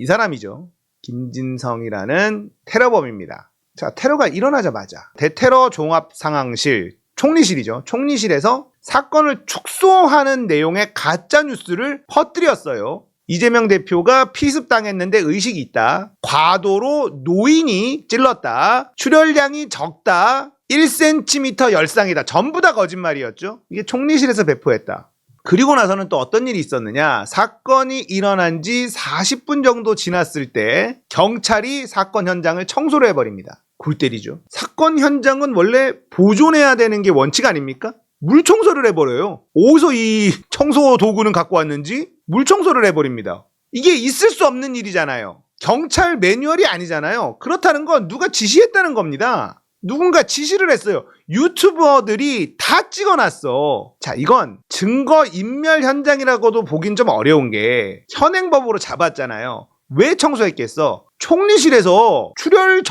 이 사람이죠. 김진성이라는 테러범입니다. 자, 테러가 일어나자마자 대테러 종합상황실, 총리실이죠. 총리실에서 사건을 축소하는 내용의 가짜뉴스를 퍼뜨렸어요. 이재명 대표가 피습당했는데 의식이 있다. 과도로 노인이 찔렀다. 출혈량이 적다. 1cm 열상이다. 전부 다 거짓말이었죠. 이게 총리실에서 배포했다. 그리고 나서는 또 어떤 일이 있었느냐. 사건이 일어난 지 40분 정도 지났을 때 경찰이 사건 현장을 청소를 해버립니다. 골 때리죠. 사건 현장은 원래 보존해야 되는 게 원칙 아닙니까? 물 청소를 해버려요. 어디서 이 청소 도구는 갖고 왔는지 물 청소를 해버립니다. 이게 있을 수 없는 일이잖아요. 경찰 매뉴얼이 아니잖아요. 그렇다는 건 누가 지시했다는 겁니다. 누군가 지시를 했어요. 유튜버들이 다 찍어놨어. 자, 이건 증거인멸 현장이라고도 보긴 좀 어려운 게 현행법으로 잡았잖아요. 왜 청소했겠어? 총리실에서 출혈량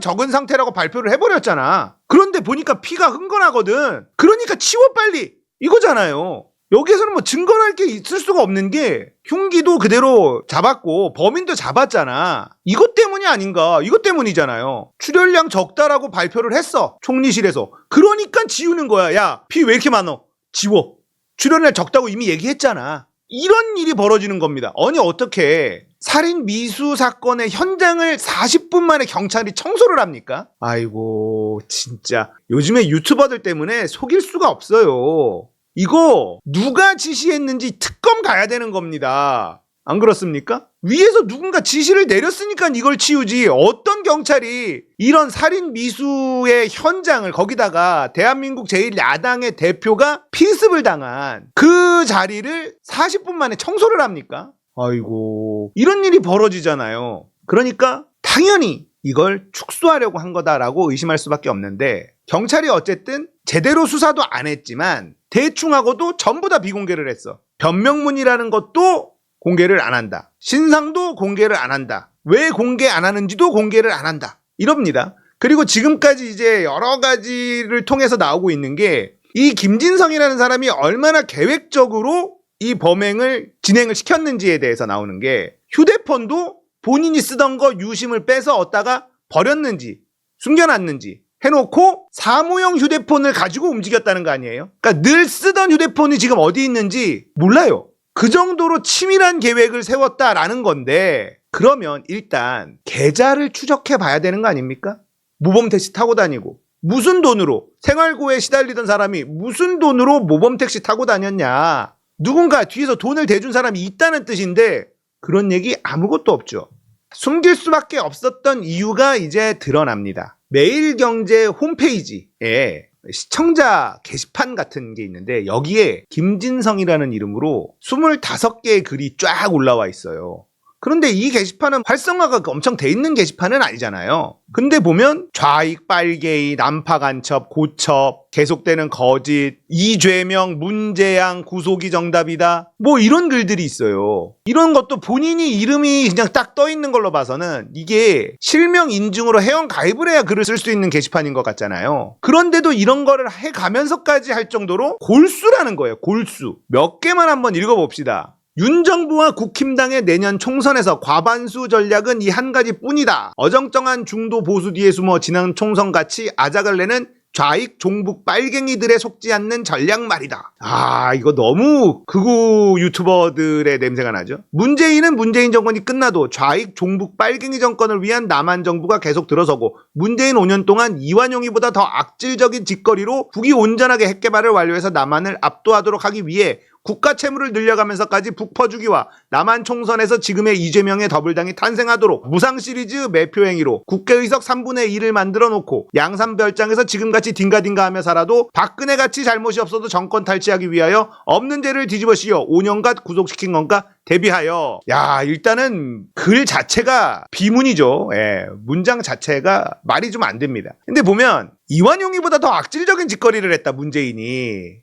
적은 상태라고 발표를 해버렸잖아. 그런데 보니까 피가 흥건하거든. 그러니까 치워 빨리, 이거잖아요. 여기에서는 뭐 증거할 게 있을 수가 없는 게 흉기도 그대로 잡았고 범인도 잡았잖아. 이것 때문이 아닌가? 이것 때문이잖아요. 출혈량 적다라고 발표를 했어, 총리실에서. 그러니까 지우는 거야. 야, 피 왜 이렇게 많어? 지워. 출혈량 적다고 이미 얘기했잖아. 이런 일이 벌어지는 겁니다. 아니, 어떻게 살인 미수 사건의 현장을 40분 만에 경찰이 청소를 합니까? 아이고, 진짜 요즘에 유튜버들 때문에 속일 수가 없어요. 이거 누가 지시했는지 특검 가야 되는 겁니다. 안 그렇습니까? 위에서 누군가 지시를 내렸으니까 이걸 치우지. 어떤 경찰이 이런 살인 미수의 현장을, 거기다가 대한민국 제1야당의 대표가 피습을 당한 그 자리를 40분 만에 청소를 합니까? 아이고, 이런 일이 벌어지잖아요. 그러니까 당연히 이걸 축소하려고 한 거다라고 의심할 수밖에 없는데, 경찰이 어쨌든 제대로 수사도 안 했지만 대충하고도 전부 다 비공개를 했어. 변명문이라는 것도 공개를 안 한다. 신상도 공개를 안 한다. 왜 공개 안 하는지도 공개를 안 한다. 이럽니다. 그리고 지금까지 이제 여러 가지를 통해서 나오고 있는 게, 이 김진성이라는 사람이 얼마나 계획적으로 이 범행을 진행을 시켰는지에 대해서 나오는 게, 휴대폰도 본인이 쓰던 거 유심을 빼서 얻다가 버렸는지 숨겨놨는지 해놓고 사무용 휴대폰을 가지고 움직였다는 거 아니에요? 그러니까 늘 쓰던 휴대폰이 지금 어디 있는지 몰라요. 그 정도로 치밀한 계획을 세웠다라는 건데, 그러면 일단 계좌를 추적해 봐야 되는 거 아닙니까? 모범 택시 타고 다니고 무슨 돈으로, 생활고에 시달리던 사람이 무슨 돈으로 모범 택시 타고 다녔냐. 누군가 뒤에서 돈을 대준 사람이 있다는 뜻인데 그런 얘기 아무것도 없죠. 숨길 수밖에 없었던 이유가 이제 드러납니다. 매일경제 홈페이지에 시청자 게시판 같은 게 있는데, 여기에 김진성이라는 이름으로 25개의 글이 쫙 올라와 있어요. 그런데 이 게시판은 활성화가 엄청 돼 있는 게시판은 아니잖아요. 근데 보면 좌익, 빨개이, 난파 간첩, 고첩, 계속되는 거짓, 이죄명, 문재양, 구속이 정답이다, 뭐 이런 글들이 있어요. 이런 것도 본인이 이름이 그냥 딱 떠 있는 걸로 봐서는 이게 실명 인증으로 회원 가입을 해야 글을 쓸 수 있는 게시판인 것 같잖아요. 그런데도 이런 거를 해가면서까지 할 정도로 골수라는 거예요. 골수. 몇 개만 한번 읽어봅시다. 윤 정부와 국힘당의 내년 총선에서 과반수 전략은 이 한 가지뿐이다. 어정쩡한 중도 보수 뒤에 숨어 지난 총선같이 아작을 내는 좌익 종북 빨갱이들에 속지 않는 전략 말이다. 아, 이거 너무 극우 유튜버들의 냄새가 나죠. 문재인은 문재인 정권이 끝나도 좌익 종북 빨갱이 정권을 위한 남한 정부가 계속 들어서고, 문재인 5년 동안 이완용이보다 더 악질적인 짓거리로 북이 온전하게 핵개발을 완료해서 남한을 압도하도록 하기 위해 국가 채무를 늘려가면서까지 북 퍼주기와 남한 총선에서 지금의 이재명의 더블당이 탄생하도록 무상 시리즈 매표 행위로 국회의석 3분의 1을 만들어 놓고 양산별장에서 지금같이 딩가딩가하며 살아도 박근혜같이 잘못이 없어도 정권 탈취하기 위하여 없는 죄를 뒤집어 씌워 5년간 구속시킨 건가 대비하여. 야, 일단은 글 자체가 비문이죠. 예, 문장 자체가 말이 좀 안 됩니다. 근데 보면 이완용이보다 더 악질적인 짓거리를 했다, 문재인이.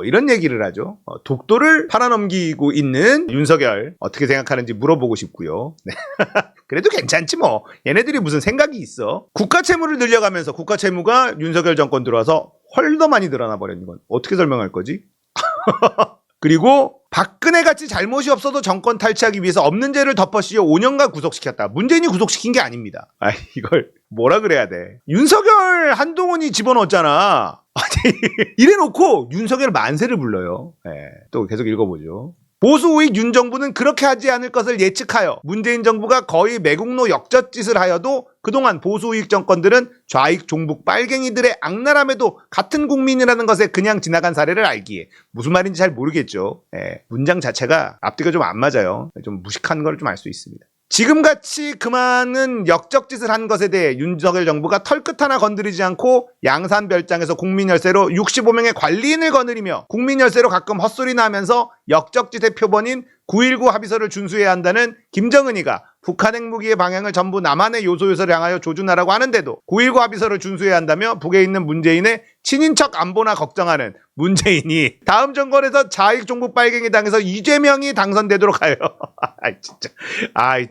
이런 얘기를 하죠. 독도를 팔아넘기고 있는 윤석열 어떻게 생각하는지 물어보고 싶고요. 네. 그래도 괜찮지 뭐. 얘네들이 무슨 생각이 있어. 국가 채무를 늘려가면서 국가 채무가 윤석열 정권 들어와서 헐더 많이 늘어나 버린 건 어떻게 설명할 거지? 그리고 박근혜같이 잘못이 없어도 정권 탈취하기 위해서 없는 죄를 덮어씌워 5년간 구속시켰다. 문재인이 구속시킨 게 아닙니다. 이걸 뭐라 그래야 돼. 윤석열, 한동훈이 집어넣었잖아. 이래놓고 윤석열 만세를 불러요. 또 계속 읽어보죠. 보수 우익 윤 정부는 그렇게 하지 않을 것을 예측하여 문재인 정부가 거의 매국노 역젓짓을 하여도 그동안 보수 우익 정권들은 좌익 종북 빨갱이들의 악랄함에도 같은 국민이라는 것에 그냥 지나간 사례를 알기에 무슨 말인지 잘 모르겠죠. 문장 자체가 앞뒤가 좀 안 맞아요. 좀 무식한 걸 좀 알 수 있습니다. 지금같이 그 많은 역적짓을 한 것에 대해 윤석열 정부가 털끝 하나 건드리지 않고 양산별장에서 국민열세로 65명의 관리인을 거느리며 국민열세로 가끔 헛소리나 하면서 역적짓의 표본인 9.19 합의서를 준수해야 한다는 김정은이가 북한 핵무기의 방향을 전부 남한의 요소를 향하여 조준하라고 하는데도 9.19 합의서를 준수해야 한다며 북에 있는 문재인의 친인척 안보나 걱정하는 문재인이 다음 정권에서 좌익 종북 빨갱이 당에서 이재명이 당선되도록 하여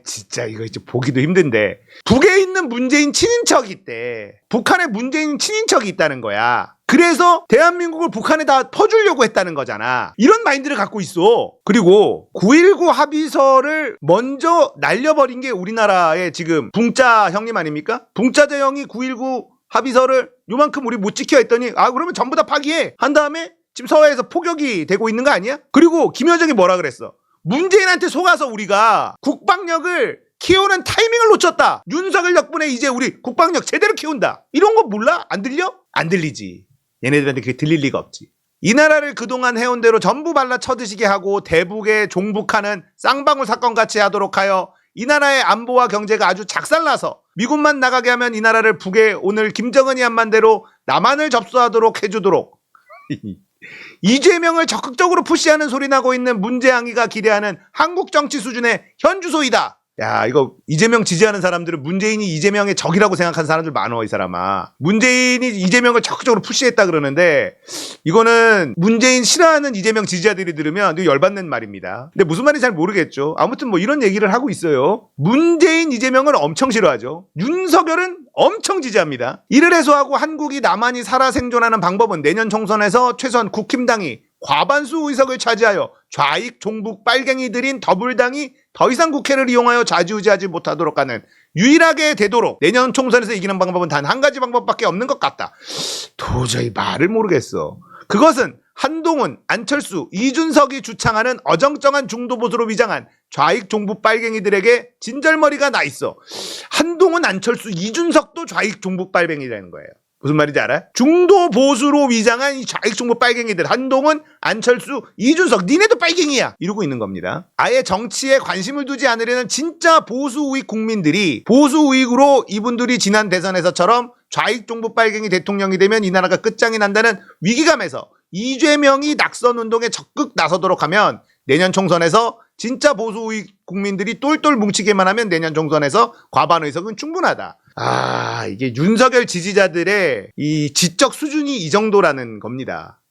진짜 이거 이제 보기도 힘든데 북에 있는 문재인 친인척이 있대. 북한에 문재인 친인척이 있다는 거야. 그래서 대한민국을 북한에 다 퍼주려고 했다는 거잖아. 이런 마인드를 갖고 있어. 그리고 9.19 합의서를 먼저 날려버린 게 우리나라의 지금 붕짜 형님 아닙니까? 붕짜제 형이 9.19 합의서를 요만큼 우리 못 지켜 했더니 그러면 전부 다 파기해 한 다음에 지금 서해에서 포격이 되고 있는 거 아니야? 그리고 김여정이 뭐라 그랬어? 문재인한테 속아서 우리가 국방력을 키우는 타이밍을 놓쳤다. 윤석열 덕분에 이제 우리 국방력 제대로 키운다. 이런 거 몰라? 안 들려? 안 들리지. 얘네들한테 그게 들릴 리가 없지. 이 나라를 그동안 해온 대로 전부 발라 쳐드시게 하고 대북에 종북하는 쌍방울 사건같이 하도록 하여 이 나라의 안보와 경제가 아주 작살나서 미군만 나가게 하면 이 나라를 북에 오늘 김정은이 한 만대로 남한을 접수하도록 해주도록 이재명을 적극적으로 푸시하는 소리 나고 있는 문재항이가 기대하는 한국 정치 수준의 현주소이다. 야, 이거 이재명 지지하는 사람들은 문재인이 이재명의 적이라고 생각하는 사람들 많어, 이 사람아. 문재인이 이재명을 적극적으로 푸시했다 그러는데 이거는 문재인 싫어하는 이재명 지지자들이 들으면 되게 열받는 말입니다. 근데 무슨 말인지 잘 모르겠죠. 아무튼 뭐 이런 얘기를 하고 있어요. 문재인, 이재명을 엄청 싫어하죠. 윤석열은 엄청 지지합니다. 이를 해소하고 한국이 나만이 살아 생존하는 방법은 내년 총선에서 최소한 국힘당이 과반수 의석을 차지하여 좌익 종북 빨갱이들인 더불당이 더 이상 국회를 이용하여 좌지우지하지 못하도록 하는 유일하게 되도록 내년 총선에서 이기는 방법은 단 한 가지 방법밖에 없는 것 같다. 도저히 말을 모르겠어. 그것은 한동훈, 안철수, 이준석이 주창하는 어정쩡한 중도보수로 위장한 좌익 종북 빨갱이들에게 진절머리가 나 있어. 한동훈, 안철수, 이준석도 좌익 종북 빨갱이라는 거예요. 무슨 말인지 알아? 중도 보수로 위장한 이 좌익 종북 빨갱이들 한동훈, 안철수, 이준석 니네도 빨갱이야 이러고 있는 겁니다. 아예 정치에 관심을 두지 않으려는 진짜 보수 우익 국민들이 보수 우익으로 이분들이 지난 대선에서처럼 좌익 종북 빨갱이 대통령이 되면 이 나라가 끝장이 난다는 위기감에서 이재명이 낙선 운동에 적극 나서도록 하면 내년 총선에서 진짜 보수 우익 국민들이 똘똘 뭉치게만 하면 내년 총선에서 과반 의석은 충분하다. 이게 윤석열 지지자들의 이 지적 수준이 이 정도라는 겁니다.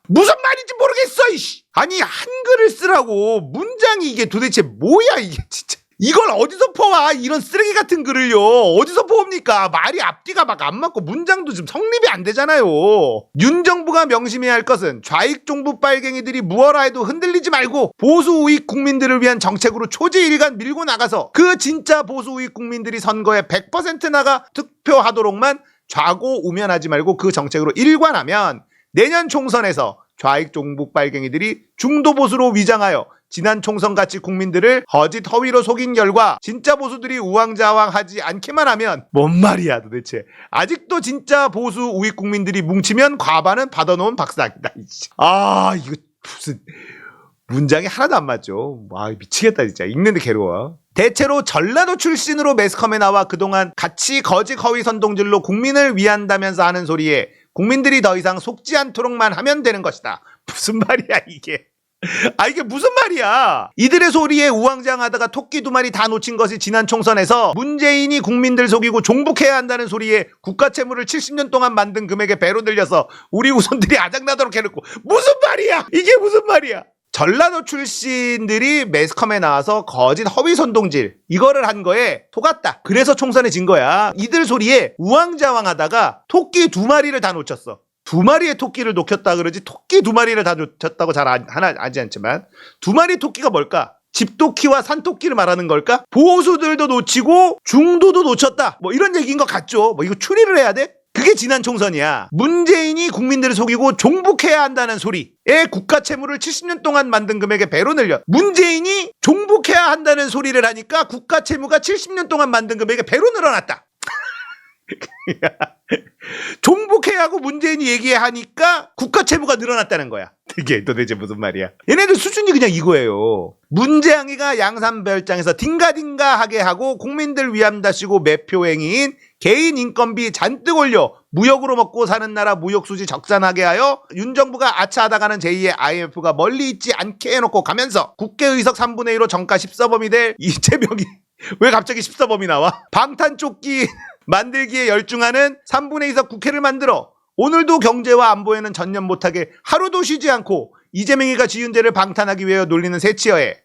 무슨 말인지 모르겠어, 이씨. 아니, 한글을 쓰라고 문장이 이게 도대체 뭐야, 이게 진짜. 이걸 어디서 퍼와? 이런 쓰레기 같은 글을요. 어디서 퍼옵니까? 말이 앞뒤가 막 안 맞고 문장도 지금 성립이 안 되잖아요. 윤 정부가 명심해야 할 것은 좌익 종북 빨갱이들이 무엇라 해도 흔들리지 말고 보수 우익 국민들을 위한 정책으로 초지일간 밀고 나가서 그 진짜 보수 우익 국민들이 선거에 100% 나가 투표하도록만 좌고우면하지 말고 그 정책으로 일관하면 내년 총선에서 좌익 종북 빨갱이들이 중도 보수로 위장하여 지난 총선같이 국민들을 거짓 허위로 속인 결과 진짜 보수들이 우왕좌왕하지 않기만 하면 뭔 말이야 도대체. 아직도 진짜 보수 우익 국민들이 뭉치면 과반은 받아놓은 박상이다. 이거 무슨 문장이 하나도 안 맞죠. 미치겠다 진짜. 읽는데 괴로워. 대체로 전라도 출신으로 매스컴에 나와 그동안 같이 거짓 허위 선동질로 국민을 위한다면서 하는 소리에 국민들이 더 이상 속지 않도록만 하면 되는 것이다. 무슨 말이야 이게. 이게 무슨 말이야. 이들의 소리에 우왕좌왕하다가 토끼 두 마리 다 놓친 것이 지난 총선에서 문재인이 국민들 속이고 종북해야 한다는 소리에 국가 채무를 70년 동안 만든 금액의 배로 늘려서 우리 후손들이 아작나도록 해놓고 무슨 말이야. 이게 무슨 말이야. 전라도 출신들이 매스컴에 나와서 거짓 허위 선동질 이거를 한 거에 속았다. 그래서 총선에 진 거야. 이들 소리에 우왕좌왕하다가 토끼 두 마리를 다 놓쳤어. 2마리의 토끼를 놓쳤다 그러지 토끼 2마리를 다 놓쳤다고 잘 하나 하지 않지만 2마리 토끼가 뭘까? 집토끼와 산토끼를 말하는 걸까? 보수들도 놓치고 중도도 놓쳤다. 뭐 이런 얘기인 것 같죠. 뭐 이거 추리를 해야 돼? 그게 지난 총선이야. 문재인이 국민들을 속이고 종북해야 한다는 소리에 국가 채무를 70년 동안 만든 금액의 배로 늘려. 문재인이 종북해야 한다는 소리를 하니까 국가 채무가 70년 동안 만든 금액의 배로 늘어났다. 종북해야 하고 문재인이 얘기하니까 국가 채무가 늘어났다는 거야. 이게 도대체 무슨 말이야. 얘네들 수준이 그냥 이거예요. 문재앙이가 양산별장에서 딩가딩가하게 하고 국민들 위함다시고 매표행위인 개인 인건비 잔뜩 올려 무역으로 먹고 사는 나라 무역수지 적산하게 하여 윤 정부가 아차하다가는 제2의 IMF가 멀리 있지 않게 해놓고 가면서 국회의석 3분의 1로 정가 14범이 될 이재명이 왜 갑자기 14범이 나와? 방탄조끼 만들기에 열중하는 3분의 2석 국회를 만들어 오늘도 경제와 안보에는 전념 못하게 하루도 쉬지 않고 이재명이가 지은 죄를 방탄하기 위해 놀리는 새치어에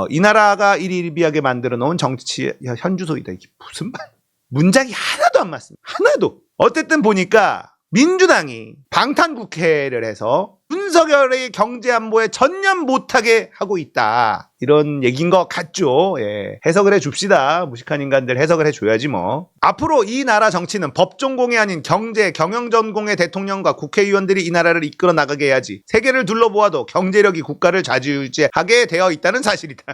이 나라가 일희일비하게 만들어 놓은 정치 현주소이다. 이게 무슨 말? 문장이 하나도 안 맞습니다. 하나도. 어쨌든 보니까 민주당이 방탄국회를 해서 윤석열의 경제안보에 전념 못하게 하고 있다. 이런 얘기인 것 같죠. 예. 해석을 해줍시다. 무식한 인간들 해석을 해줘야지 뭐. 앞으로 이 나라 정치는 법전공이 아닌 경제, 경영전공의 대통령과 국회의원들이 이 나라를 이끌어 나가게 해야지. 세계를 둘러보아도 경제력이 국가를 좌지우지하게 되어 있다는 사실이다.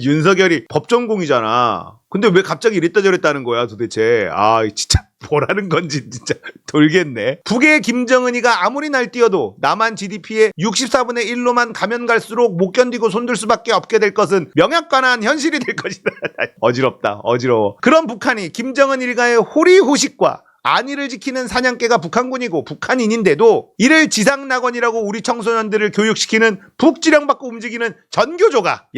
윤석열이 법전공이잖아. 근데 왜 갑자기 이랬다 저랬다는 거야 도대체. 진짜 뭐라는 건지 진짜 돌겠네. 북의 김정은이가 아무리 날뛰어도 남한 GDP의 64분의 1로만 가면 갈수록 못 견디고 손들 수밖에 없게 될 것은 명약관한 현실이 될 것이다. 어지럽다. 어지러워. 그런 북한이 김정은 일가의 호리호식과 안위를 지키는 사냥개가 북한군이고 북한인인데도 이를 지상낙원이라고 우리 청소년들을 교육시키는 북지령받고 움직이는 전교조가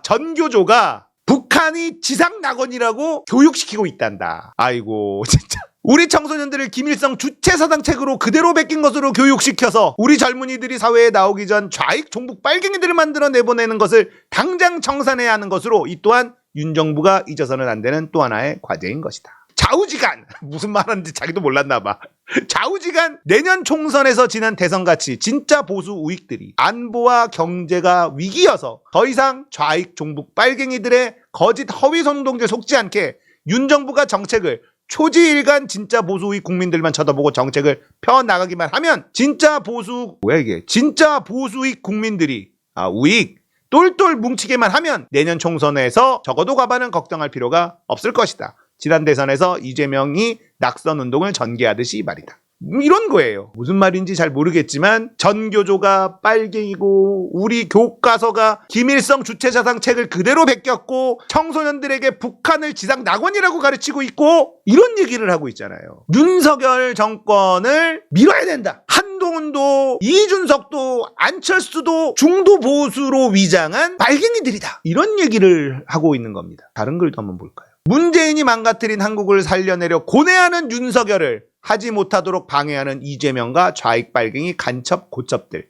전교조가 북한이 지상낙원이라고 교육시키고 있단다. 아이고 진짜. 우리 청소년들을 김일성 주체사상책으로 그대로 베낀 것으로 교육시켜서 우리 젊은이들이 사회에 나오기 전 좌익 종북 빨갱이들을 만들어 내보내는 것을 당장 청산해야 하는 것으로 이 또한 윤 정부가 잊어서는 안 되는 또 하나의 과제인 것이다. 좌우지간 무슨 말하는지 자기도 몰랐나 봐. 좌우지간 내년 총선에서 지난 대선같이 진짜 보수 우익들이 안보와 경제가 위기여서 더 이상 좌익 종북 빨갱이들의 거짓 허위 선동죄 속지 않게 윤 정부가 정책을 초지일간 진짜 보수 우익 국민들만 쳐다보고 정책을 펴나가기만 하면 진짜 보수 우익 국민들이 우익 똘똘 뭉치게만 하면 내년 총선에서 적어도 과반은 걱정할 필요가 없을 것이다. 지난 대선에서 이재명이 낙선 운동을 전개하듯이 말이다. 이런 거예요. 무슨 말인지 잘 모르겠지만 전교조가 빨갱이고 우리 교과서가 김일성 주체사상책을 그대로 베꼈고 청소년들에게 북한을 지상낙원이라고 가르치고 있고 이런 얘기를 하고 있잖아요. 윤석열 정권을 밀어야 된다. 한동훈도 이준석도 안철수도 중도 보수로 위장한 빨갱이들이다. 이런 얘기를 하고 있는 겁니다. 다른 글도 한번 볼까요? 문재인이 망가뜨린 한국을 살려내려 고뇌하는 윤석열을 하지 못하도록 방해하는 이재명과 좌익 빨갱이 간첩 고첩들.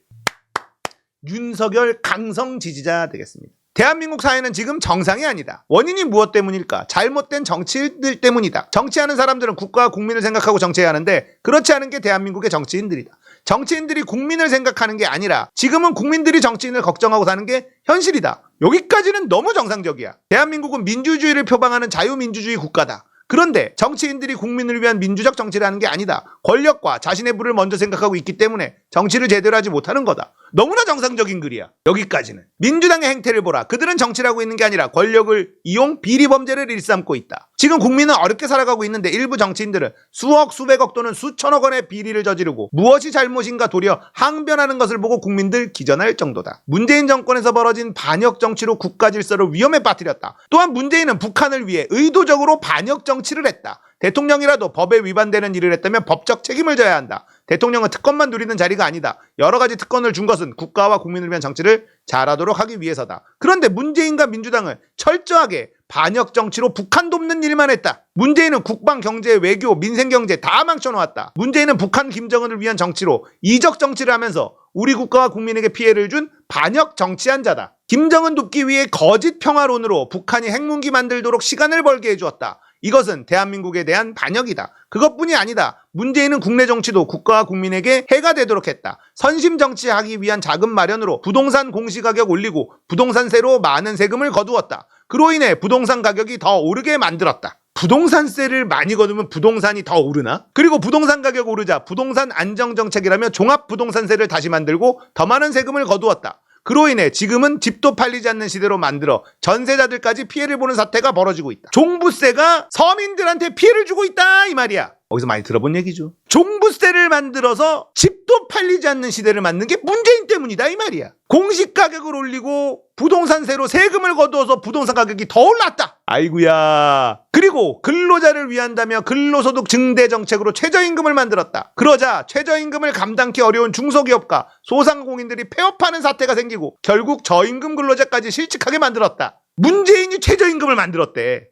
윤석열 강성 지지자 되겠습니다. 대한민국 사회는 지금 정상이 아니다. 원인이 무엇 때문일까? 잘못된 정치인들 때문이다. 정치하는 사람들은 국가와 국민을 생각하고 정치해야 하는데 그렇지 않은 게 대한민국의 정치인들이다. 정치인들이 국민을 생각하는 게 아니라 지금은 국민들이 정치인을 걱정하고 사는 게 현실이다. 여기까지는 너무 정상적이야. 대한민국은 민주주의를 표방하는 자유민주주의 국가다. 그런데 정치인들이 국민을 위한 민주적 정치를 하는 게 아니다. 권력과 자신의 부를 먼저 생각하고 있기 때문에 정치를 제대로 하지 못하는 거다. 너무나 정상적인 글이야. 여기까지는. 민주당의 행태를 보라. 그들은 정치를 하고 있는 게 아니라 권력을 이용 비리범죄를 일삼고 있다. 지금 국민은 어렵게 살아가고 있는데 일부 정치인들은 수억 수백억 또는 수천억 원의 비리를 저지르고 무엇이 잘못인가 도리어 항변하는 것을 보고 국민들 기전할 정도다. 문재인 정권에서 벌어진 반역 정치로 국가 질서를 위험에 빠뜨렸다. 또한 문재인은 북한을 위해 의도적으로 반역 정치를 했다. 대통령이라도 법에 위반되는 일을 했다면 법적 책임을 져야 한다. 대통령은 특권만 누리는 자리가 아니다. 여러 가지 특권을 준 것은 국가와 국민을 위한 정치를 잘하도록 하기 위해서다. 그런데 문재인과 민주당은 철저하게 반역 정치로 북한 돕는 일만 했다. 문재인은 국방, 경제, 외교, 민생 경제 다 망쳐놓았다. 문재인은 북한 김정은을 위한 정치로 이적 정치를 하면서 우리 국가와 국민에게 피해를 준 반역 정치한 자다. 김정은 돕기 위해 거짓 평화론으로 북한이 핵무기 만들도록 시간을 벌게 해주었다. 이것은 대한민국에 대한 반역이다. 그것뿐이 아니다. 문재인은 국내 정치도 국가와 국민에게 해가 되도록 했다. 선심 정치하기 위한 자금 마련으로 부동산 공시가격 올리고 부동산세로 많은 세금을 거두었다. 그로 인해 부동산 가격이 더 오르게 만들었다. 부동산세를 많이 거두면 부동산이 더 오르나? 그리고 부동산 가격 오르자 부동산 안정정책이라며 종합부동산세를 다시 만들고 더 많은 세금을 거두었다. 그로 인해 지금은 집도 팔리지 않는 시대로 만들어 전세자들까지 피해를 보는 사태가 벌어지고 있다. 종부세가 서민들한테 피해를 주고 있다 이 말이야. 어디서 많이 들어본 얘기죠. 종부세를 만들어서 집도 팔리지 않는 시대를 만든 게 문재인 때문이다 이 말이야. 공시가격을 올리고 부동산세로 세금을 거두어서 부동산 가격이 더 올랐다. 아이고야. 그리고 근로자를 위한다며 근로소득 증대 정책으로 최저임금을 만들었다. 그러자 최저임금을 감당하기 어려운 중소기업과 소상공인들이 폐업하는 사태가 생기고 결국 저임금 근로자까지 실직하게 만들었다. 문재인이 최저임금을 만들었대.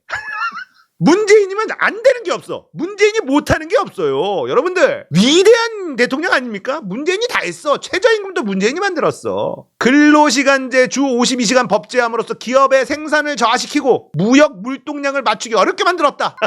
문재인이면 안 되는 게 없어. 문재인이 못하는 게 없어요. 여러분들 위대한 대통령 아닙니까? 문재인이 다 했어. 최저임금도 문재인이 만들었어. 근로시간제 주 52시간 법제함으로써 기업의 생산을 저하시키고 무역 물동량을 맞추기 어렵게 만들었다.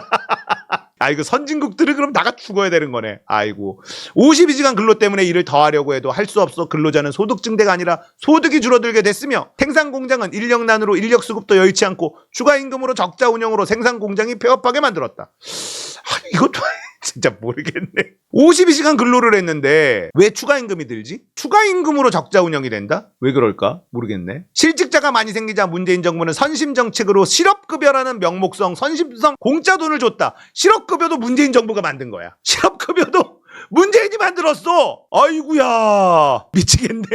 아이고 선진국들은 그럼 다 죽어야 되는 거네. 아이고 52시간 근로 때문에 일을 더 하려고 해도 할 수 없어 근로자는 소득 증대가 아니라 소득이 줄어들게 됐으며 생산 공장은 인력난으로 인력 수급도 여의치 않고 추가 임금으로 적자 운영으로 생산 공장이 폐업하게 만들었다. 이것도 진짜 모르겠네. 52시간 근로를 했는데 왜 추가 임금이 들지? 추가 임금으로 적자 운영이 된다? 왜 그럴까? 모르겠네. 실직자가 많이 생기자 문재인 정부는 선심 정책으로 실업급여라는 명목성 선심성 공짜 돈을 줬다. 실업급여도 문재인 정부가 만든 거야. 실업급여도 문재인이 만들었어. 아이고야 미치겠네.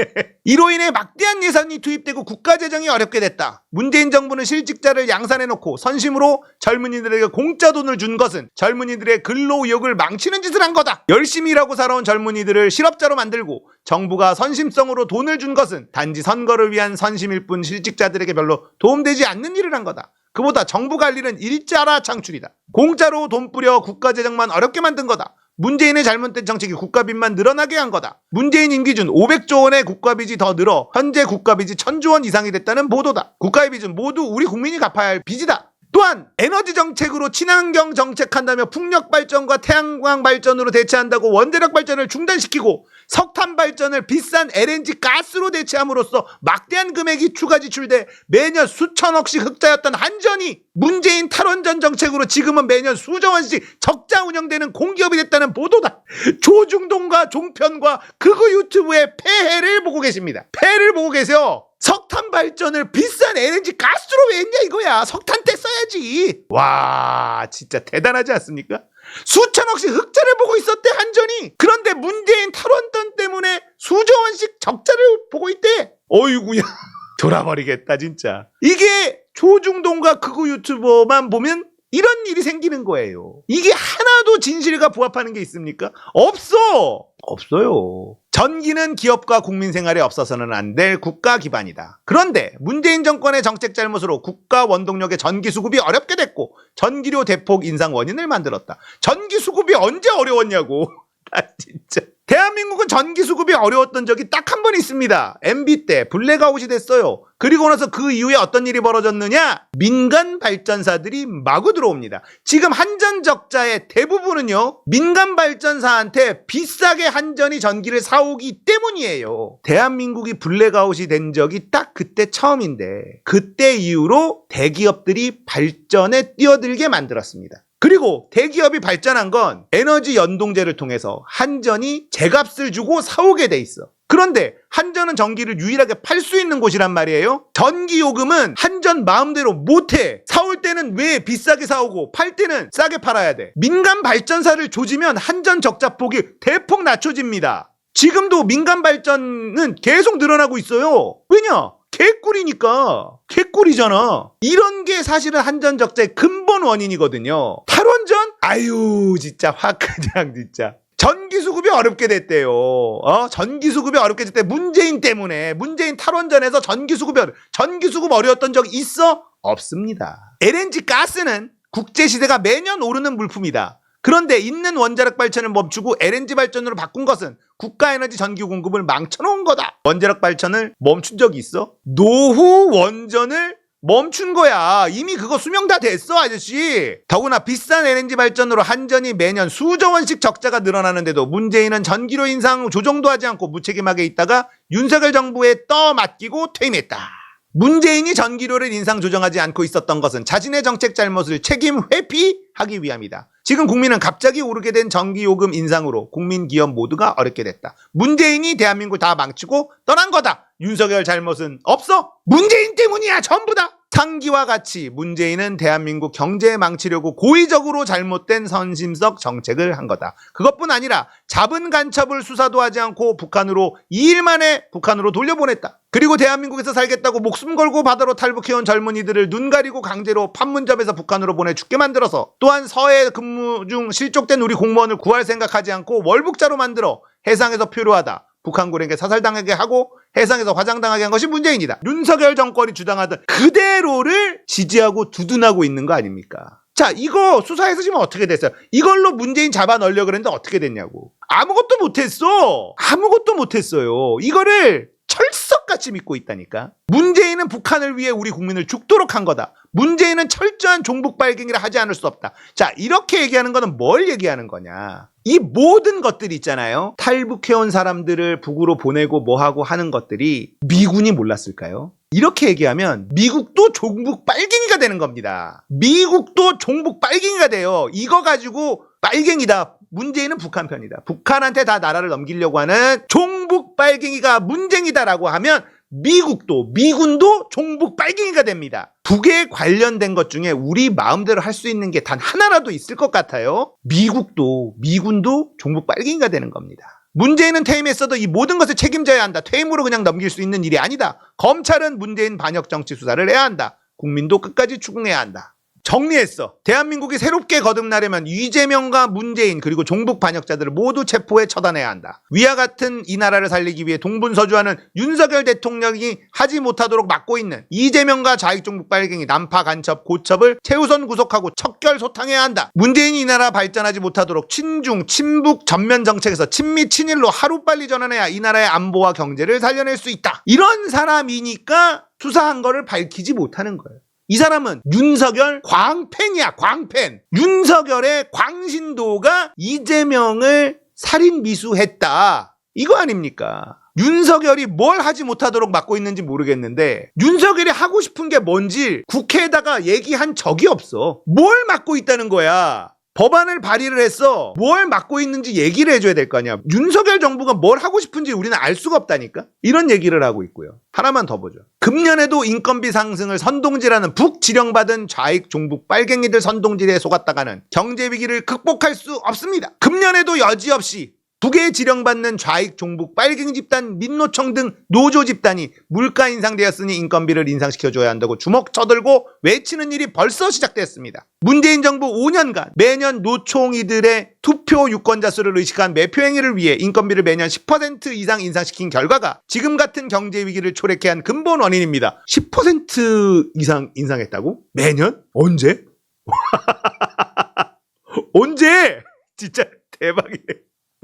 이로 인해 막대한 예산이 투입되고 국가재정이 어렵게 됐다. 문재인 정부는 실직자를 양산해놓고 선심으로 젊은이들에게 공짜 돈을 준 것은 젊은이들의 근로 의욕을 망치는 짓을 한 거다. 열심히 일하고 살아온 젊은이들을 실업자로 만들고 정부가 선심성으로 돈을 준 것은 단지 선거를 위한 선심일 뿐 실직자들에게 별로 도움되지 않는 일을 한 거다. 그보다 정부가 할 일은 일자라 창출이다. 공짜로 돈 뿌려 국가재정만 어렵게 만든 거다. 문재인의 잘못된 정책이 국가빚만 늘어나게 한 거다. 문재인 임기 중 500조 원의 국가빚이 더 늘어 현재 국가빚이 1000조 원 이상이 됐다는 보도다. 국가의 빚은 모두 우리 국민이 갚아야 할 빚이다. 또한 에너지 정책으로 친환경 정책한다며 풍력 발전과 태양광 발전으로 대체한다고 원자력 발전을 중단시키고 석탄 발전을 비싼 LNG 가스로 대체함으로써 막대한 금액이 추가 지출돼 매년 수천억씩 흑자였던 한전이 문재인 탈원전 정책으로 지금은 매년 수조 원씩 적자 운영되는 공기업이 됐다는 보도다. 조중동과 종편과 극우 유튜브의 폐해를 보고 계십니다. 폐해를 보고 계세요. 석탄 발전을 비싼 LNG 가스로 왜 했냐 이거야. 석탄 때 써야지. 와 진짜 대단하지 않습니까? 수천억씩 흑자를 보고 있었대 한전이. 그런데 문재인 탈원전 때문에 수조 원씩 적자를 보고 있대. 어이구야 돌아버리겠다 진짜. 이게 조중동과 극우 유튜버만 보면 이런 일이 생기는 거예요. 이게 하나도 진실과 부합하는 게 있습니까? 없어요. 전기는 기업과 국민 생활에 없어서는 안 될 국가 기반이다. 그런데 문재인 정권의 정책 잘못으로 국가 원동력의 전기 수급이 어렵게 됐고 전기료 대폭 인상 원인을 만들었다. 전기 수급이 언제 어려웠냐고. 나 진짜. 대한민국은 전기 수급이 어려웠던 적이 딱 한 번 있습니다. MB 때 블랙아웃이 됐어요. 그리고 나서 그 이후에 어떤 일이 벌어졌느냐? 민간 발전사들이 마구 들어옵니다. 지금 한전 적자의 대부분은요, 민간 발전사한테 비싸게 한전이 전기를 사오기 때문이에요. 대한민국이 블랙아웃이 된 적이 딱 그때 처음인데, 그때 이후로 대기업들이 발전에 뛰어들게 만들었습니다. 그리고 대기업이 발전한 건 에너지 연동제를 통해서 한전이 제값을 주고 사오게 돼 있어. 그런데 한전은 전기를 유일하게 팔 수 있는 곳이란 말이에요. 전기요금은 한전 마음대로 못해. 사올 때는 왜 비싸게 사오고 팔 때는 싸게 팔아야 돼. 민간 발전사를 조지면 한전 적자폭이 대폭 낮춰집니다. 지금도 민간 발전은 계속 늘어나고 있어요. 왜냐? 개꿀이니까. 개꿀이잖아. 이런 게 사실은 한전 적자의 근본 원인이거든요. 탈원전? 아유 진짜 확 그냥 진짜. 전기 수급이 어렵게 됐대요. 전기 수급이 어렵게 됐대. 문재인 때문에. 문재인 탈원전에서 전기 수급 어려웠던 적 있어? 없습니다. LNG 가스는 국제시세가 매년 오르는 물품이다. 그런데 있는 원자력 발전을 멈추고 LNG 발전으로 바꾼 것은 국가에너지 전기 공급을 망쳐놓은 거다. 원자력 발전을 멈춘 적이 있어? 노후 원전을 멈춘 거야. 이미 그거 수명 다 됐어, 아저씨. 더구나 비싼 LNG 발전으로 한전이 매년 수조 원씩 적자가 늘어나는데도 문재인은 전기료 인상 조정도 하지 않고 무책임하게 있다가 윤석열 정부에 떠맡기고 퇴임했다. 문재인이 전기료를 인상 조정하지 않고 있었던 것은 자신의 정책 잘못을 책임 회피하기 위함이다. 지금 국민은 갑자기 오르게 된 전기요금 인상으로 국민 기업 모두가 어렵게 됐다. 문재인이 대한민국을 다 망치고 떠난 거다. 윤석열 잘못은 없어. 문재인 때문이야. 전부 다. 상기와 같이 문재인은 대한민국 경제 망치려고 고의적으로 잘못된 선심석 정책을 한 거다. 그것뿐 아니라 잡은 간첩을 수사도 하지 않고 북한으로 2일 만에 북한으로 돌려보냈다. 그리고 대한민국에서 살겠다고 목숨 걸고 바다로 탈북해온 젊은이들을 눈 가리고 강제로 판문점에서 북한으로 보내 죽게 만들어서 또한 서해 근무 중 실족된 우리 공무원을 구할 생각하지 않고 월북자로 만들어 해상에서 표류하다 북한군에게 사살당하게 하고 해상에서 화장당하게 한 것이 문재인이다. 윤석열 정권이 주장하던 그대로를 지지하고 두둔하고 있는 거 아닙니까? 자, 이거 수사해서 지금 어떻게 됐어요? 이걸로 문재인 잡아 넣으려고 그랬는데 어떻게 됐냐고. 아무것도 못했어. 아무것도 못했어요. 이거를 철석같이 믿고 있다니까. 문재인은 북한을 위해 우리 국민을 죽도록 한 거다. 문재인은 철저한 종북 빨갱이라 하지 않을 수 없다. 자, 이렇게 얘기하는 거는 뭘 얘기하는 거냐. 이 모든 것들이 있잖아요. 탈북해온 사람들을 북으로 보내고 뭐하고 하는 것들이 미군이 몰랐을까요? 이렇게 얘기하면 미국도 종북 빨갱이가 되는 겁니다. 미국도 종북 빨갱이가 돼요. 이거 가지고 빨갱이다. 문재인은 북한 편이다. 북한한테 다 나라를 넘기려고 하는 종북 빨갱이가 문재인이다라고 하면 미군도 종북 빨갱이가 됩니다. 북에 관련된 것 중에 우리 마음대로 할 수 있는 게 단 하나라도 있을 것 같아요. 미군도 종북 빨갱이가 되는 겁니다. 문재인은 퇴임했어도 이 모든 것을 책임져야 한다. 퇴임으로 그냥 넘길 수 있는 일이 아니다. 검찰은 문재인 반역 정치 수사를 해야 한다. 국민도 끝까지 추궁해야 한다. 정리했어. 대한민국이 새롭게 거듭나려면 이재명과 문재인 그리고 종북 반역자들을 모두 체포해 처단해야 한다. 위와 같은 이 나라를 살리기 위해 동분서주하는 윤석열 대통령이 하지 못하도록 막고 있는 이재명과 좌익종북 빨갱이 난파 간첩 고첩을 최우선 구속하고 척결 소탕해야 한다. 문재인이 이 나라 발전하지 못하도록 친중 친북 전면 정책에서 친미 친일로 하루빨리 전환해야 이 나라의 안보와 경제를 살려낼 수 있다. 이런 사람이니까 수사한 거를 밝히지 못하는 거예요. 이 사람은 윤석열 광팬이야, 광팬. 윤석열의 광신도가 이재명을 살인 미수했다. 이거 아닙니까? 윤석열이 뭘 하지 못하도록 막고 있는지 모르겠는데 윤석열이 하고 싶은 게 뭔지 국회에다가 얘기한 적이 없어. 뭘 막고 있다는 거야? 법안을 발의를 했어. 뭘 막고 있는지 얘기를 해줘야 될 거 아니야. 윤석열 정부가 뭘 하고 싶은지 우리는 알 수가 없다니까. 이런 얘기를 하고 있고요. 하나만 더 보죠. 금년에도 인건비 상승을 선동질하는 북지령받은 좌익 종북 빨갱이들 선동질에 속았다가는 경제 위기를 극복할 수 없습니다. 금년에도 여지없이 북에 지령받는 좌익 종북 빨갱이 집단 민노총 등 노조 집단이 물가 인상되었으니 인건비를 인상시켜줘야 한다고 주먹 쳐들고 외치는 일이 벌써 시작됐습니다. 문재인 정부 5년간 매년 노총이들의 투표 유권자 수를 의식한 매표 행위를 위해 인건비를 매년 10% 이상 인상시킨 결과가 지금 같은 경제 위기를 초래케 한 근본 원인입니다. 10% 이상 인상했다고? 매년? 언제? 언제? 진짜 대박이네.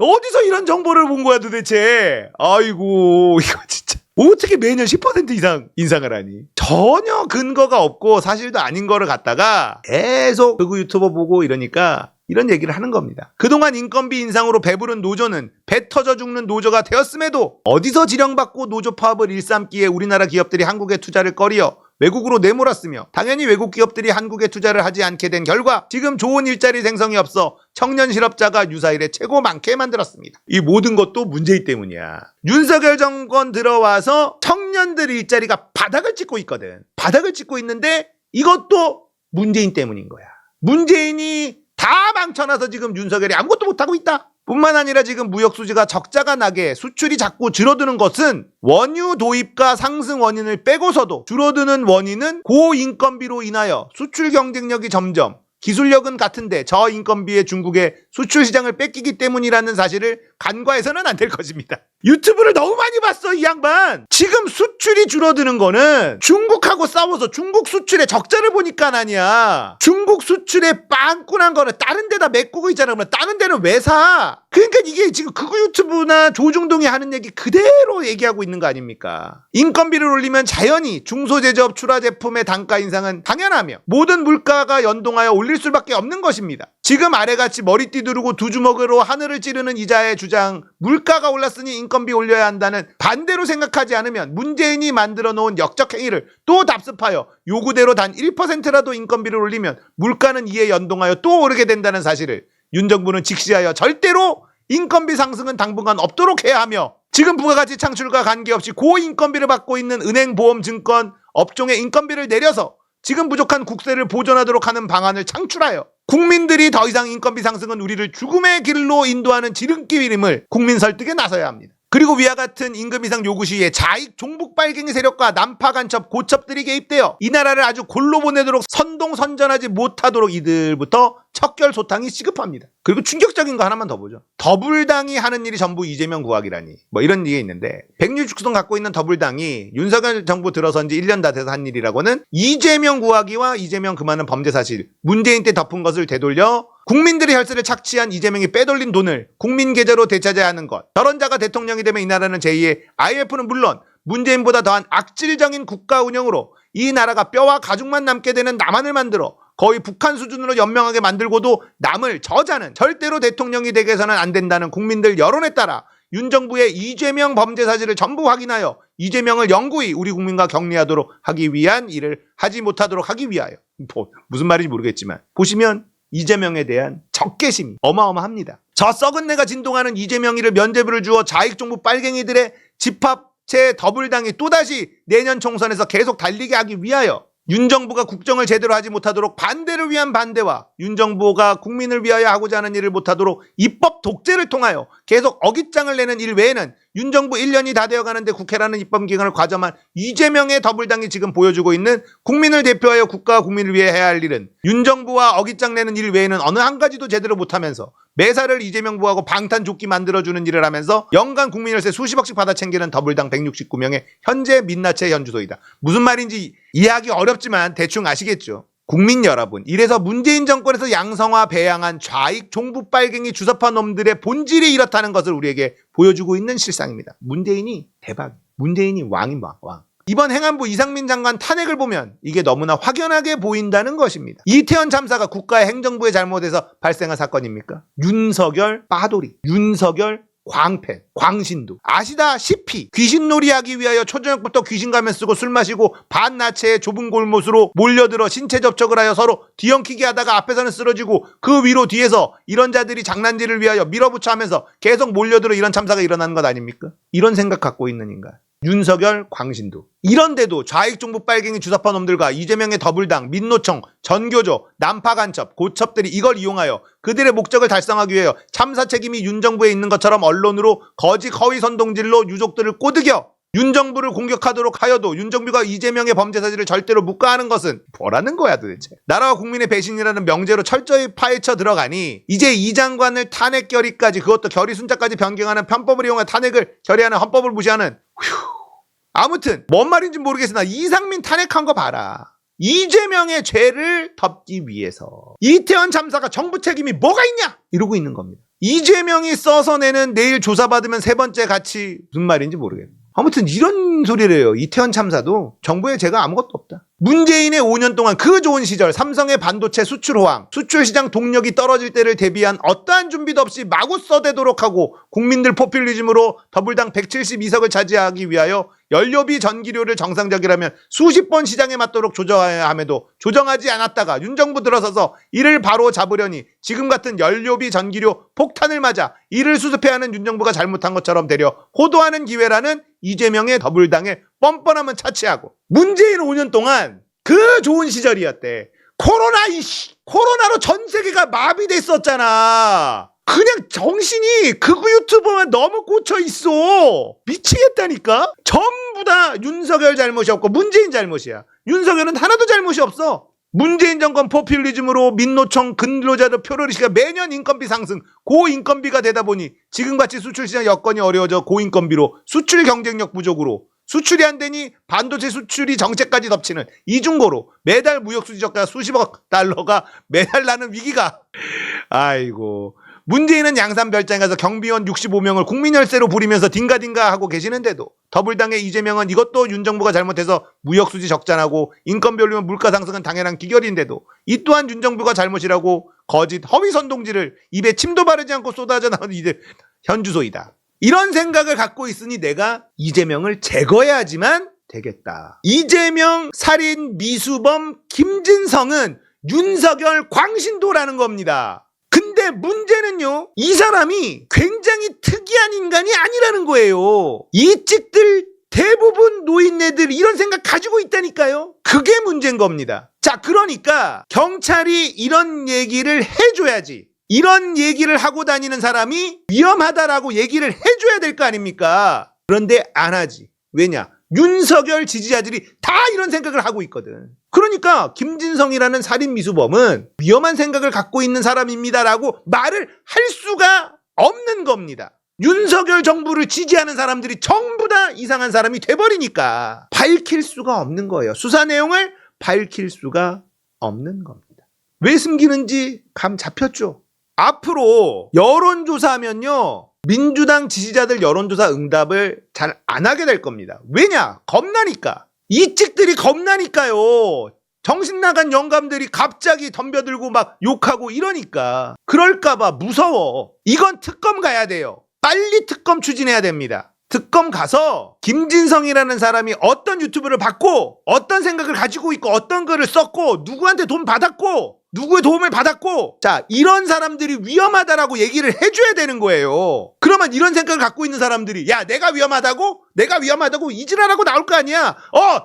어디서 이런 정보를 본 거야 도대체. 아이고 이거 진짜 어떻게 매년 10% 이상 인상을 하니. 전혀 근거가 없고 사실도 아닌 거를 갖다가 계속 극우 유튜버 보고 이러니까 이런 얘기를 하는 겁니다. 그동안 인건비 인상으로 배부른 노조는 배 터져 죽는 노조가 되었음에도 어디서 지령받고 노조 파업을 일삼기에 우리나라 기업들이 한국에 투자를 꺼리어 외국으로 내몰았으며 당연히 외국 기업들이 한국에 투자를 하지 않게 된 결과 지금 좋은 일자리 생성이 없어 청년 실업자가 유사일에 최고 많게 만들었습니다. 이 모든 것도 문재인 때문이야. 윤석열 정권 들어와서 청년들 일자리가 바닥을 찍고 있거든. 바닥을 찍고 있는데 이것도 문재인 때문인 거야. 문재인이 다 망쳐놔서 지금 윤석열이 아무것도 못하고 있다. 뿐만 아니라 지금 무역 수지가 적자가 나게 수출이 자꾸 줄어드는 것은 원유 도입과 상승 원인을 빼고서도 줄어드는 원인은 고인건비로 인하여 수출 경쟁력이 점점 기술력은 같은데 저인건비의 중국의 수출 시장을 뺏기기 때문이라는 사실을 간과해서는 안 될 것입니다. 유튜브를 너무 많이 봤어 이 양반. 지금 수출이 줄어드는 거는 중국하고 싸워서 중국 수출에 적자를 보니까 아니야. 중국 수출에 빵꾸난 거는 다른 데다 메꾸고 있잖아. 그러면 다른 데는 왜 사? 그러니까 이게 지금 극우 유튜브나 조중동이 하는 얘기 그대로 얘기하고 있는 거 아닙니까? 인건비를 올리면 자연히 중소제조업 출하 제품의 단가 인상은 당연하며 모든 물가가 연동하여 올릴 수밖에 없는 것입니다. 지금 아래같이 머리띠 두르고 두 주먹으로 하늘을 찌르는 이자의 주장, 물가가 올랐으니 인건비 올려야 한다는 반대로 생각하지 않으면 문재인이 만들어 놓은 역적 행위를 또 답습하여 요구대로 단 1%라도 인건비를 올리면 물가는 이에 연동하여 또 오르게 된다는 사실을 윤 정부는 직시하여 절대로 인건비 상승은 당분간 없도록 해야 하며 지금 부가가치 창출과 관계없이 고인건비를 받고 있는 은행, 보험, 증권 업종의 인건비를 내려서 지금 부족한 국세를 보존하도록 하는 방안을 창출하여 국민들이 더 이상 인건비 상승은 우리를 죽음의 길로 인도하는 지름길임을 국민 설득에 나서야 합니다. 그리고 위와 같은 임금 인상 요구 시에 자익 종북 빨갱이 세력과 난파 간첩 고첩들이 개입되어 이 나라를 아주 골로 보내도록 선동선전하지 못하도록 이들부터 척결 소탕이 시급합니다. 그리고 충격적인 거 하나만 더 보죠. 더불당이 하는 일이 전부 이재명 구하기라니 뭐 이런 얘기가 있는데 백류축성 갖고 있는 더불당이 윤석열 정부 들어선 지 1년 다 돼서 한 일이라고는 이재명 구하기와 이재명 금하는 범죄 사실 문재인 때 덮은 것을 되돌려 국민들의 혈세를 착취한 이재명이 빼돌린 돈을 국민 계좌로 되찾아야 하는 것. 저런 자가 대통령이 되면 이 나라는 제2의 IMF는 물론 문재인보다 더한 악질적인 국가 운영으로 이 나라가 뼈와 가죽만 남게 되는 남한을 만들어 거의 북한 수준으로 연명하게 만들고도 남을 저자는 절대로 대통령이 되게 해서는 안 된다는 국민들 여론에 따라 윤 정부의 이재명 범죄 사실을 전부 확인하여 이재명을 영구히 우리 국민과 격리하도록 하기 위한 일을 하지 못하도록 하기 위하여 무슨 말인지 모르겠지만 보시면 이재명에 대한 적개심이 어마어마합니다. 저 썩은 내가 진동하는 이재명이를 면죄부를 주어 자익종부 빨갱이들의 집합체 더불당이 또다시 내년 총선에서 계속 달리게 하기 위하여 윤 정부가 국정을 제대로 하지 못하도록 반대를 위한 반대와 윤 정부가 국민을 위하여 하고자 하는 일을 못하도록 입법 독재를 통하여 계속 어깃장을 내는 일 외에는 윤 정부 1년이 다 되어가는데 국회라는 입법기관을 과점한 이재명의 더불당이 지금 보여주고 있는 국민을 대표하여 국가와 국민을 위해 해야 할 일은 윤 정부와 어깃장 내는 일 외에는 어느 한 가지도 제대로 못하면서 매사를 이재명 부하고 방탄조끼 만들어주는 일을 하면서 연간 국민열세 수십억씩 받아 챙기는 더불당 169명의 현재 민낯의 현주소이다. 무슨 말인지 이해하기 어렵지만 대충 아시겠죠. 국민 여러분, 이래서 문재인 정권에서 양성화 배양한 좌익 종부 빨갱이 주사파 놈들의 본질이 이렇다는 것을 우리에게 보여주고 있는 실상입니다. 문재인이 대박, 문재인이 왕인 왕. 이번 행안부 이상민 장관 탄핵을 보면 이게 너무나 확연하게 보인다는 것입니다. 이태원 참사가 국가의 행정부의 잘못에서 발생한 사건입니까? 윤석열 빠돌이, 윤석열 광패, 광신도. 아시다시피 귀신놀이하기 위하여 초저녁부터 귀신가면 쓰고 술 마시고 반나체의 좁은 골못으로 몰려들어 신체 접촉을 하여 서로 뒤엉키게 하다가 앞에서는 쓰러지고 그 위로 뒤에서 이런 자들이 장난질을 위하여 밀어붙여 하면서 계속 몰려들어 이런 참사가 일어나는 것 아닙니까? 이런 생각 갖고 있는 인간. 윤석열, 광신도. 이런데도 좌익종부 빨갱이 주사파 놈들과 이재명의 더불당, 민노총, 전교조, 난파간첩, 고첩들이 이걸 이용하여 그들의 목적을 달성하기 위하여 참사 책임이 윤 정부에 있는 것처럼 언론으로 거짓 허위 선동질로 유족들을 꼬드겨 윤 정부를 공격하도록 하여도 윤 정부가 이재명의 범죄 사실을 절대로 묵과하는 것은 뭐라는 거야 도대체. 나라와 국민의 배신이라는 명제로 철저히 파헤쳐 들어가니 이제 이 장관을 탄핵 결의까지 그것도 결의 순자까지 변경하는 편법을 이용해 탄핵을 결의하는 헌법을 무시하는 아무튼 뭔 말인지 모르겠으나 이상민 탄핵한 거 봐라. 이재명의 죄를 덮기 위해서 이태원 참사가 정부 책임이 뭐가 있냐 이러고 있는 겁니다. 이재명이 써서 내는 내일 조사받으면 세 번째 같이 무슨 말인지 모르겠네. 아무튼 이런 소리를 해요. 이태원 참사도 정부의 죄가 아무것도 없다. 문재인의 5년 동안 그 좋은 시절 삼성의 반도체 수출 호황, 수출 시장 동력이 떨어질 때를 대비한 어떠한 준비도 없이 마구 써대도록 하고 국민들 포퓰리즘으로 더불당 172석을 차지하기 위하여 연료비 전기료를 정상적이라면 수십 번 시장에 맞도록 조정해야 함에도 조정하지 않았다가 윤 정부 들어서서 이를 바로 잡으려니 지금 같은 연료비 전기료 폭탄을 맞아 이를 수습해야 하는 윤 정부가 잘못한 것처럼 되려 호도하는 기회라는 이재명의 더불당의 뻔뻔함은 차치하고 문재인 5년 동안 그 좋은 시절이었대. 코로나로 전 세계가 마비됐었잖아. 그냥 정신이 극우 유튜버만 너무 꽂혀 있어. 미치겠다니까. 전부 다 윤석열 잘못이 없고 문재인 잘못이야. 윤석열은 하나도 잘못이 없어. 문재인 정권 포퓰리즘으로 민노총 근로자들 표류시가 매년 인건비 상승, 고인건비가 되다 보니 지금같이 수출시장 여건이 어려워져 고인건비로 수출 경쟁력 부족으로 수출이 안 되니 반도체 수출이 정체까지 덮치는 이중고로 매달 무역수지 적자가 수십억 달러가 매달 나는 위기가. 아이고. 문재인은 양산별장에 가서 경비원 65명을 국민열세로 부리면서 딩가딩가 하고 계시는데도 더불당의 이재명은 이것도 윤 정부가 잘못해서 무역수지 적자나고 인건비 올리면 물가 상승은 당연한 기결인데도 이 또한 윤 정부가 잘못이라고 거짓 허위 선동지를 입에 침도 바르지 않고 쏟아져 나오는 이들 현주소이다. 이런 생각을 갖고 있으니 내가 이재명을 제거해야지만 되겠다. 이재명 살인 미수범 김진성은 윤석열 광신도라는 겁니다. 근데 문제는요, 이 사람이 굉장히 특이한 인간이 아니라는 거예요. 이 찍들 대부분 노인네들 이런 생각 가지고 있다니까요. 그게 문제인 겁니다. 자, 그러니까 경찰이 이런 얘기를 해줘야지. 이런 얘기를 하고 다니는 사람이 위험하다라고 얘기를 해줘야 될 거 아닙니까? 그런데 안 하지. 왜냐? 윤석열 지지자들이 다 이런 생각을 하고 있거든. 그러니까 김진성이라는 살인미수범은 위험한 생각을 갖고 있는 사람입니다라고 말을 할 수가 없는 겁니다. 윤석열 정부를 지지하는 사람들이 전부 다 이상한 사람이 돼버리니까 밝힐 수가 없는 거예요. 수사 내용을 밝힐 수가 없는 겁니다. 왜 숨기는지 감 잡혔죠? 앞으로 여론조사하면요, 민주당 지지자들 여론조사 응답을 잘 안 하게 될 겁니다. 왜냐? 겁나니까. 이 찍들이 겁나니까요. 정신 나간 영감들이 갑자기 덤벼들고 막 욕하고 이러니까. 그럴까봐 무서워. 이건 특검 가야 돼요. 빨리 특검 추진해야 됩니다. 특검 가서 김진성이라는 사람이 어떤 유튜브를 받고 어떤 생각을 가지고 있고 어떤 글을 썼고 누구한테 돈 받았고 누구의 도움을 받았고, 자, 이런 사람들이 위험하다라고 얘기를 해줘야 되는 거예요. 그러면 이런 생각을 갖고 있는 사람들이 야, 내가 위험하다고 이지랄하고 나올 거 아니야.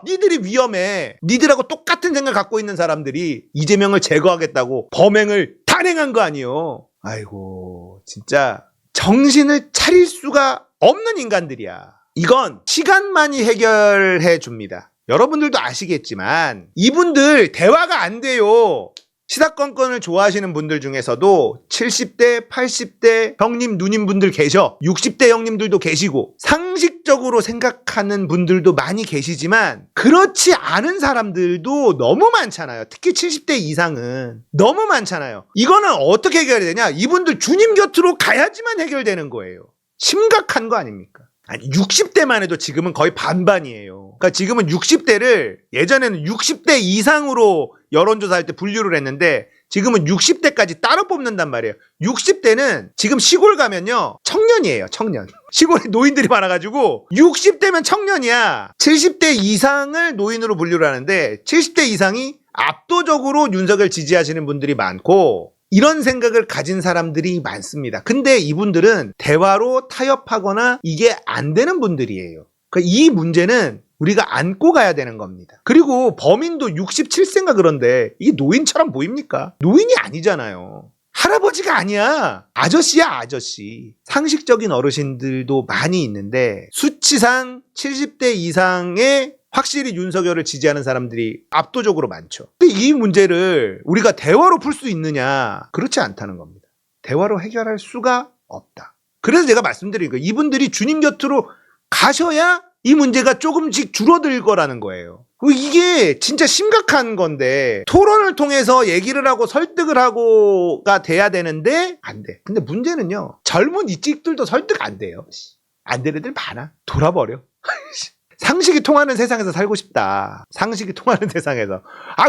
니들이 위험해. 니들하고 똑같은 생각을 갖고 있는 사람들이 이재명을 제거하겠다고 범행을 단행한 거 아니에요. 아이고, 진짜 정신을 차릴 수가 없는 인간들이야. 이건 시간만이 해결해 줍니다. 여러분들도 아시겠지만 이분들 대화가 안 돼요. 시사건건을 좋아하시는 분들 중에서도 70대, 80대 형님, 누님 분들 계셔. 60대 형님들도 계시고 상식적으로 생각하는 분들도 많이 계시지만 그렇지 않은 사람들도 너무 많잖아요. 특히 70대 이상은 너무 많잖아요. 이거는 어떻게 해결이 되냐? 이분들 주님 곁으로 가야지만 해결되는 거예요. 심각한 거 아닙니까? 아니, 60대만 해도 지금은 거의 반반이에요. 그러니까 지금은 60대를 예전에는 60대 이상으로 여론조사할 때 분류를 했는데 지금은 60대까지 따로 뽑는단 말이에요. 60대는 지금 시골 가면요, 청년이에요. 청년. 시골에 노인들이 많아가지고 60대면 청년이야. 70대 이상을 노인으로 분류를 하는데 70대 이상이 압도적으로 윤석열 지지하시는 분들이 많고 이런 생각을 가진 사람들이 많습니다. 근데 이분들은 대화로 타협하거나 이게 안 되는 분들이에요. 그러니까 이 문제는 우리가 안고 가야 되는 겁니다. 그리고 범인도 67세인가 그런데 이게 노인처럼 보입니까? 노인이 아니잖아요. 할아버지가 아니야. 아저씨야, 아저씨. 상식적인 어르신들도 많이 있는데 수치상 70대 이상의 확실히 윤석열을 지지하는 사람들이 압도적으로 많죠. 근데 이 문제를 우리가 대화로 풀 수 있느냐? 그렇지 않다는 겁니다. 대화로 해결할 수가 없다. 그래서 제가 말씀드린 거예요. 이분들이 주님 곁으로 가셔야 이 문제가 조금씩 줄어들 거라는 거예요. 이게 진짜 심각한 건데 토론을 통해서 얘기를 하고 설득을 하고가 돼야 되는데 안 돼. 근데 문제는요, 젊은 이 찍들도 설득 안 돼요. 안 되는 애들 많아. 돌아버려. 상식이 통하는 세상에서 살고 싶다. 상식이 통하는 세상에서.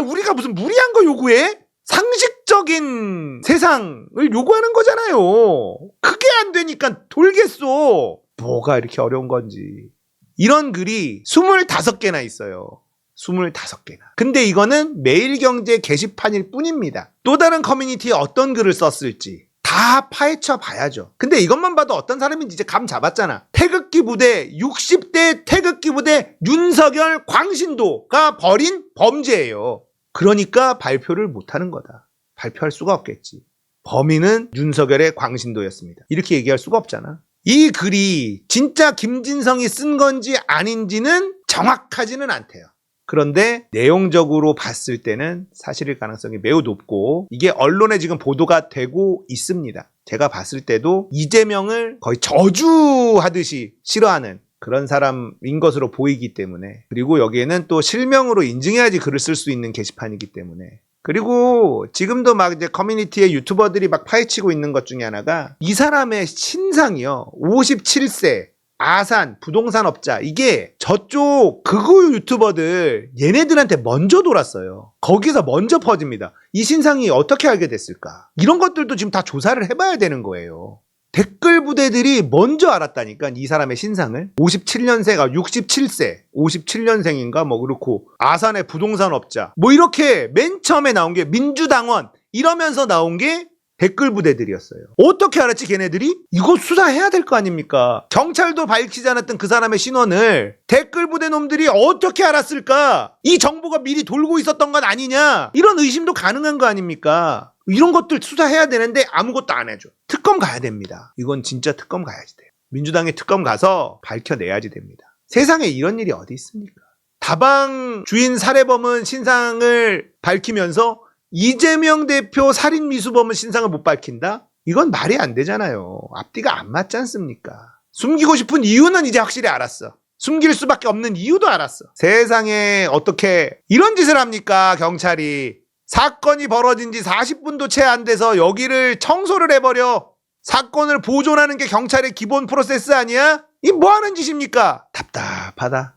우리가 무슨 무리한 거 요구해? 상식적인 세상을 요구하는 거잖아요. 그게 안 되니까 돌겠어. 뭐가 이렇게 어려운 건지. 이런 글이 25개나 있어요. 25개나. 근데 이거는 매일경제 게시판일 뿐입니다. 또 다른 커뮤니티에 어떤 글을 썼을지 다 파헤쳐 봐야죠. 근데 이것만 봐도 어떤 사람인지 이제 감 잡았잖아. 태극기 부대, 60대 태극기 부대 윤석열 광신도가 벌인 범죄예요. 그러니까 발표를 못하는 거다. 발표할 수가 없겠지. 범인은 윤석열의 광신도였습니다. 이렇게 얘기할 수가 없잖아. 이 글이 진짜 김진성이 쓴 건지 아닌지는 정확하지는 않대요. 그런데 내용적으로 봤을 때는 사실일 가능성이 매우 높고 이게 언론에 지금 보도가 되고 있습니다. 제가 봤을 때도 이재명을 거의 저주하듯이 싫어하는 그런 사람인 것으로 보이기 때문에, 그리고 여기에는 또 실명으로 인증해야지 글을 쓸 수 있는 게시판이기 때문에, 그리고 지금도 막 이제 커뮤니티에 유튜버들이 막 파헤치고 있는 것 중에 하나가 이 사람의 신상이요. 57세 아산 부동산업자, 이게 저쪽 극우 유튜버들 얘네들한테 먼저 돌았어요. 거기서 먼저 퍼집니다. 이 신상이 어떻게 알게 됐을까? 이런 것들도 지금 다 조사를 해봐야 되는 거예요. 댓글 부대들이 먼저 알았다니까, 이 사람의 신상을. 57년생가 67세 57년생인가 뭐 그렇고 아산의 부동산업자 뭐 이렇게 맨 처음에 나온 게 민주당원 이러면서 나온 게 댓글 부대들이었어요. 어떻게 알았지 걔네들이? 이거 수사해야 될 거 아닙니까? 경찰도 밝히지 않았던 그 사람의 신원을 댓글 부대 놈들이 어떻게 알았을까? 이 정보가 미리 돌고 있었던 건 아니냐? 이런 의심도 가능한 거 아닙니까? 이런 것들 수사해야 되는데 아무것도 안 해줘. 특검 가야 됩니다. 이건 진짜 특검 가야지 돼요. 민주당의 특검 가서 밝혀내야지 됩니다. 세상에 이런 일이 어디 있습니까? 다방 주인 살해범은 신상을 밝히면서 이재명 대표 살인 미수범은 신상을 못 밝힌다? 이건 말이 안 되잖아요. 앞뒤가 안 맞지 않습니까? 숨기고 싶은 이유는 이제 확실히 알았어. 숨길 수밖에 없는 이유도 알았어. 세상에 어떻게 이런 짓을 합니까, 경찰이. 사건이 벌어진 지 40분도 채 안 돼서 여기를 청소를 해버려. 사건을 보존하는 게 경찰의 기본 프로세스 아니야? 이 뭐 하는 짓입니까? 답답하다.